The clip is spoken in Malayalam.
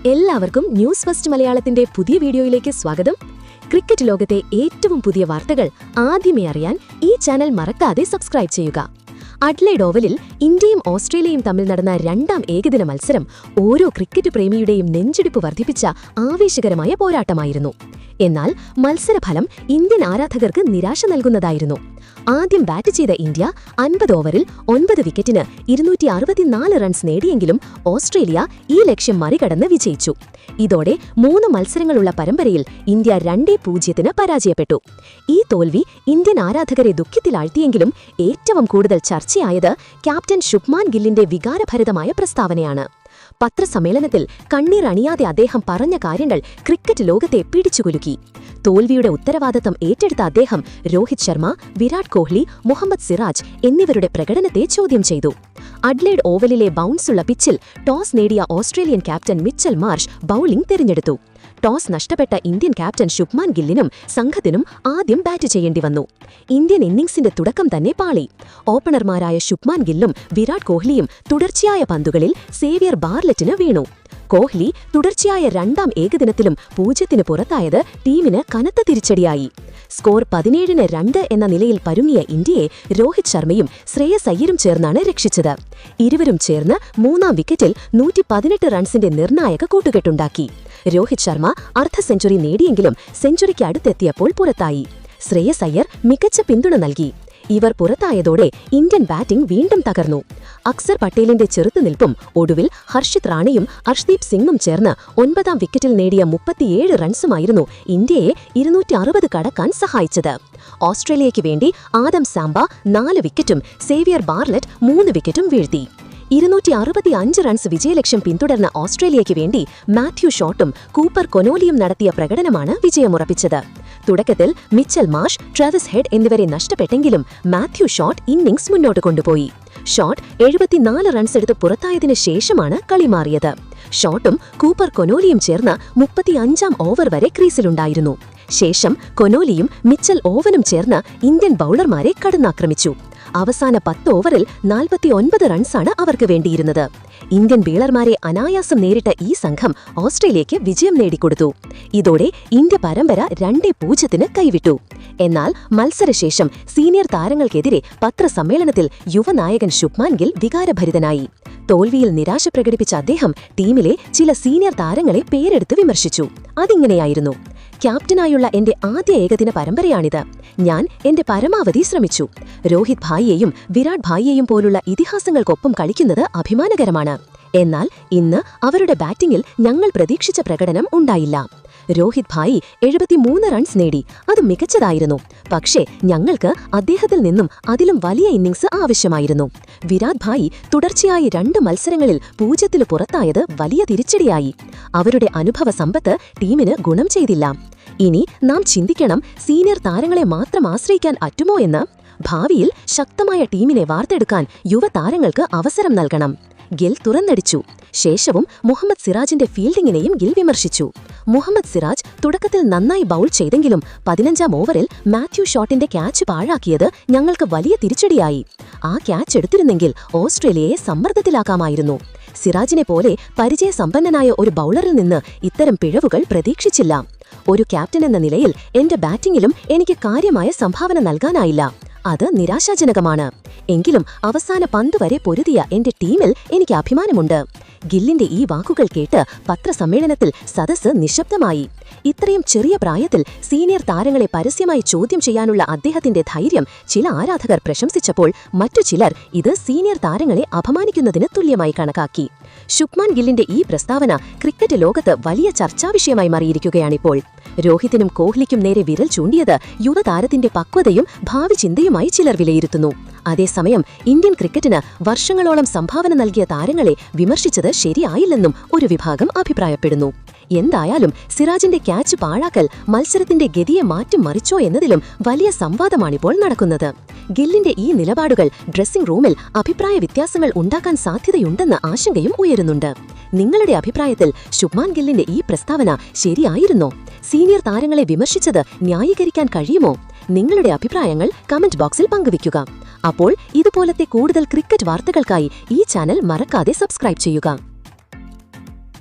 എല്ലാവർക്കും ന്യൂസ് ഫസ്റ്റ് മലയാളത്തിന്റെ പുതിയ വീഡിയോയിലേക്ക് സ്വാഗതം. ക്രിക്കറ്റ് ലോകത്തെ ഏറ്റവും പുതിയ വാർത്തകൾ ആദ്യമേ അറിയാൻ ഈ ചാനൽ മറക്കാതെ സബ്സ്ക്രൈബ് ചെയ്യുക. അഡ്ലൈഡ് ഓവലിൽ ഇന്ത്യയും ഓസ്ട്രേലിയയും തമ്മിൽ നടന്ന രണ്ടാം ഏകദിന മത്സരം ഓരോ ക്രിക്കറ്റ് പ്രേമിയുടെയും നെഞ്ചിടിപ്പ് വർദ്ധിപ്പിച്ച ആവേശകരമായ പോരാട്ടമായിരുന്നു. എന്നാൽ മത്സരഫലം ഇന്ത്യൻ ആരാധകർക്ക് നിരാശ നൽകുന്നതായിരുന്നു. ആദ്യം ബാറ്റ് ചെയ്ത ഇന്ത്യ 50 ഓവറിൽ 9 വിക്കറ്റിന് 264 റൺസ് നേടിയെങ്കിലും ഓസ്ട്രേലിയ ഈ ലക്ഷ്യം മറികടന്ന് വിജയിച്ചു. ഇതോടെ 3 മത്സരങ്ങളുള്ള പരമ്പരയിൽ ഇന്ത്യ 2-0 പരാജയപ്പെട്ടു. ഈ തോൽവി ഇന്ത്യൻ ആരാധകരെ ദുഃഖത്തിലാഴ്ത്തിയെങ്കിലും ഏറ്റവും കൂടുതൽ ചർച്ചയായത് ക്യാപ്റ്റൻ ശുഭ്മാൻ ഗില്ലിന്റെ വികാരഭരിതമായ പ്രസ്താവനയാണ്. പത്രസമ്മേളനത്തിൽ കണ്ണീരണിയാതെ അദ്ദേഹം പറഞ്ഞ കാര്യങ്ങൾ ക്രിക്കറ്റ് ലോകത്തെ പിടിച്ചുകുലുക്കി. തോൽവിയുടെ ഉത്തരവാദിത്തം ഏറ്റെടുത്ത അദ്ദേഹം രോഹിത് ശർമ്മ, വിരാട് കോഹ്ലി, മുഹമ്മദ് സിറാജ് എന്നിവരുടെ പ്രകടനത്തെ ചോദ്യം ചെയ്തു. അഡ്ലൈഡ് ഓവലിലെ ബൗൺസുള്ള പിച്ചിൽ ടോസ് നേടിയ Australian captain Mitchell Marsh bowling തിരഞ്ഞെടുത്തു. ടോസ് നഷ്ടപ്പെട്ട ഇന്ത്യൻ ക്യാപ്റ്റൻ ശുഭ്മാൻ ഗില്ലിനും സംഘത്തിനും ആദ്യം ബാറ്റ് ചെയ്യേണ്ടി വന്നു. ഇന്ത്യൻ ഇന്നിംഗ്സിന്റെ തുടക്കം തന്നെ പാളി. ഓപ്പണർമാരായ ശുഭ്മാൻ ഗില്ലും വിരാട് കോഹ്ലിയും തുടർച്ചയായ പന്തുകളിൽ സേവിയർ ബാർലറ്റിന് വീണു. കോഹ്ലി തുടർച്ചയായ രണ്ടാം ഏകദിനത്തിലും 0 പുറത്തായത് ടീമിന് കനത്ത തിരിച്ചടിയായി. സ്കോർ 17-2 എന്ന നിലയിൽ പരുങ്ങിയ ഇന്ത്യയെ രോഹിത് ശർമ്മയും ശ്രേയസ് അയ്യരും ചേർന്നാണ് രക്ഷിച്ചത്. ഇരുവരും ചേർന്ന് 3-ാം വിക്കറ്റിൽ 118 റൺസിന്റെ നിർണായക കൂട്ടുകെട്ടുണ്ടാക്കി. രോഹിത് ശർമ്മ അർദ്ധ സെഞ്ചുറി നേടിയെങ്കിലും സെഞ്ചുറിക്ക് അടുത്തെത്തിയപ്പോൾ പുറത്തായി. ശ്രേയസ് അയ്യർ മികച്ച പിന്തുണ നൽകി. ഇവർ പുറത്തായതോടെ ഇന്ത്യൻ ബാറ്റിംഗ് വീണ്ടും തകർന്നു. അക്സർ പട്ടേലിന്റെ ചെറുത്തുനിൽപ്പും ഒടുവിൽ ഹർഷിത് റാണയും അർഷ്ദീപ് സിംഗും ചേർന്ന് 9-ാം വിക്കറ്റിൽ നേടിയ 37 റൺസുമായിരുന്നു ഇന്ത്യയെ 260 കടക്കാൻ സഹായിച്ചത്. ഓസ്ട്രേലിയയ്ക്ക് വേണ്ടി ആദം സാംബ 4 വിക്കറ്റും സേവിയർ ബാർലറ്റ് 3 വിക്കറ്റും വീഴ്ത്തി. 265 റൺസ് വിജയലക്ഷ്യം പിന്തുടർന്ന ഓസ്ട്രേലിയയ്ക്ക് വേണ്ടി മാത്യു ഷോട്ടും കൂപ്പർ കൊനോലിയും നടത്തിയ പ്രകടനമാണ് വിജയമുറപ്പിച്ചത്. തുടക്കത്തിൽ മിച്ചൽ മാർഷ്, ട്രാവിസ് ഹെഡ് എന്നിവരെ നഷ്ടപ്പെട്ടെങ്കിലും മാത്യു ഷോട്ട് ഇന്നിംഗ്സ് മുന്നോട്ട് കൊണ്ടുപോയി. ഷോട്ട് 74 റൺസ് എടുത്ത് പുറത്തായതിനു ശേഷമാണ് കളി മാറിയത്. ഷോട്ടും കൂപ്പർ കൊനോലിയും ചേർന്ന് 35-ാം ഓവർ വരെ ക്രീസിലുണ്ടായിരുന്നു. ശേഷം കൊനോലിയും മിച്ചൽ ഓവനും ചേർന്ന് ഇന്ത്യൻ ബൌളർമാരെ കടന്നാക്രമിച്ചു. അവസാന 10 ഓവറിൽ 49 റൺസാണ് അവർക്ക് വേണ്ടിയിരുന്നത്. ഇന്ത്യൻ ബീളർമാരെ അനായാസം നേരിട്ട ഈ സംഘം ഓസ്ട്രേലിയയ്ക്ക് വിജയം നേടിക്കൊടുത്തു. ഇതോടെ ഇന്ത്യ പരമ്പര 2-0 കൈവിട്ടു. എന്നാൽ മത്സരശേഷം സീനിയർ താരങ്ങൾക്കെതിരെ പത്രസമ്മേളനത്തിൽ യുവനായകൻ ശുഭ്മാൻ ഗിൽ വികാരഭരിതനായി. തോൽവിയിൽ നിരാശ പ്രകടിപ്പിച്ച അദ്ദേഹം ടീമിലെ ചില സീനിയർ താരങ്ങളെ പേരെടുത്ത് വിമർശിച്ചു. അതിങ്ങനെയായിരുന്നു: ക്യാപ്റ്റനായുള്ള എന്റെ ആദ്യ ഏകദിന പരമ്പരയാണിത്. ഞാൻ എന്റെ പരമാവധി ശ്രമിച്ചു. രോഹിത് ഭായിയെയും വിരാട് ഭായിയെയും പോലുള്ള ഇതിഹാസങ്ങൾക്കൊപ്പം കളിക്കുന്നത് അഭിമാനകരമാണ്. എന്നാൽ ഇന്ന് അവരുടെ ബാറ്റിംഗിൽ ഞങ്ങൾ പ്രതീക്ഷിച്ച പ്രകടനം ഉണ്ടായില്ല. രോഹിത് ഭായി 73 റൺസ് നേടി. അത് മികച്ചതായിരുന്നു. പക്ഷേ ഞങ്ങൾക്ക് അദ്ദേഹത്തിൽ നിന്നും അതിലും വലിയ ഇന്നിംഗ്സ് ആവശ്യമായിരുന്നു. വിരാട് ഭായി തുടർച്ചയായി 2 മത്സരങ്ങളിൽ 0 പുറത്തായത് വലിയ തിരിച്ചടിയായി. അവരുടെ അനുഭവ സമ്പത്ത് ടീമിന് ഗുണം ചെയ്തില്ല. ഇനി നാം ചിന്തിക്കണം, സീനിയർ താരങ്ങളെ മാത്രം ആശ്രയിക്കാൻ പറ്റുമോ എന്ന്. ഭാവിയിൽ ശക്തമായ ടീമിനെ വാർത്തെടുക്കാൻ യുവതാരങ്ങൾക്ക് അവസരം നൽകണം. ഗിൽ തുറന്നടിച്ചു. ശേഷവും മുഹമ്മദ് സിറാജിന്റെ ഫീൽഡിങ്ങിനെയും ഗിൽ വിമർശിച്ചു. മുഹമ്മദ് സിറാജ് തുടക്കത്തിൽ നന്നായി ബൌൾ ചെയ്തെങ്കിലും 15-ാം ഓവറിൽ മാത്യു ഷോട്ടിന്റെ ക്യാച്ച് പാഴാക്കിയത് ഞങ്ങൾക്ക് വലിയ തിരിച്ചടിയായി. ആ ക്യാച്ച് എടുത്തിരുന്നെങ്കിൽ ഓസ്ട്രേലിയയെ സമ്മർദ്ദത്തിലാക്കാമായിരുന്നു. സിറാജിനെ പോലെ പരിചയസമ്പന്നനായ ഒരു ബൌളറിൽ നിന്ന് ഇത്തരം പിഴവുകൾ പ്രതീക്ഷിച്ചില്ല. ഒരു ക്യാപ്റ്റൻ എന്ന നിലയിൽ എന്റെ ബാറ്റിംഗിലും എനിക്ക് കാര്യമായ സംഭാവന നൽകാനായില്ല. അത് നിരാശാജനകമാണ്. എങ്കിലും അവസാന പന്ത് വരെ പൊരുതിയ എന്റെ ടീമിൽ എനിക്ക് അഭിമാനമുണ്ട്. ഗില്ലിന്റെ ഈ വാക്കുകൾ കേട്ട് പത്രസമ്മേളനത്തിൽ സദസ്സ് നിശബ്ദമായി. ഇത്രയും ചെറിയ പ്രായത്തിൽ സീനിയർ താരങ്ങളെ പരസ്യമായി ചോദ്യം ചെയ്യാനുള്ള അദ്ദേഹത്തിന്റെ ധൈര്യം ചില ആരാധകർ പ്രശംസിച്ചപ്പോൾ മറ്റു ചിലർ ഇത് സീനിയർ താരങ്ങളെ അപമാനിക്കുന്നതിന് തുല്യമായി കണക്കാക്കി. ശുഭ്മാൻ ഗില്ലിന്റെ ഈ പ്രസ്താവന ക്രിക്കറ്റ് ലോകത്ത് വലിയ ചർച്ചാവിഷയമായി മാറിയിരിക്കുകയാണിപ്പോൾ. രോഹിതിനും കോഹ്ലിക്കും നേരെ വിരൽ ചൂണ്ടിയത് യുവതാരത്തിന്റെ പക്വതയും ഭാവി ചിന്തയുമായി ചിലർ വിലയിരുത്തുന്നു. അതേസമയം ഇന്ത്യൻ ക്രിക്കറ്റിന് വർഷങ്ങളോളം സംഭാവന നൽകിയ താരങ്ങളെ വിമർശിച്ചത് ശരിയായില്ലെന്നും ഒരു വിഭാഗം അഭിപ്രായപ്പെടുന്നു. എന്തായാലും സിറാജിന്റെ ക്യാച്ച് പാഴാക്കൽ മത്സരത്തിന്റെ ഗതിയെ മാറ്റിമറിച്ചോ എന്നതിലും വലിയ സംവാദമാണിപ്പോൾ നടക്കുന്നത്. ഗില്ലിന്റെ ഈ നിലപാടുകൾ ഡ്രസ്സിംഗ് റൂമിൽ അഭിപ്രായ വ്യത്യാസങ്ങൾ ഉണ്ടാക്കാൻ സാധ്യതയുണ്ടെന്ന ആശങ്കയും ഉയരുന്നുണ്ട്. നിങ്ങളുടെ അഭിപ്രായത്തിൽ ശുഭ്മാൻ ഗില്ലിന്റെ ഈ പ്രസ്താവന ശരിയായിരുന്നോ? സീനിയർ താരങ്ങളെ വിമർശിച്ചത് ന്യായീകരിക്കാൻ കഴിയുമോ? നിങ്ങളുടെ അഭിപ്രായങ്ങൾ കമന്റ് ബോക്സിൽ പങ്കുവയ്ക്കുക. അപ്പോൾ ഇതുപോലത്തെ കൂടുതൽ ക്രിക്കറ്റ് വാർത്തകൾക്കായി ഈ ചാനൽ മറക്കാതെ സബ്സ്ക്രൈബ് ചെയ്യുക.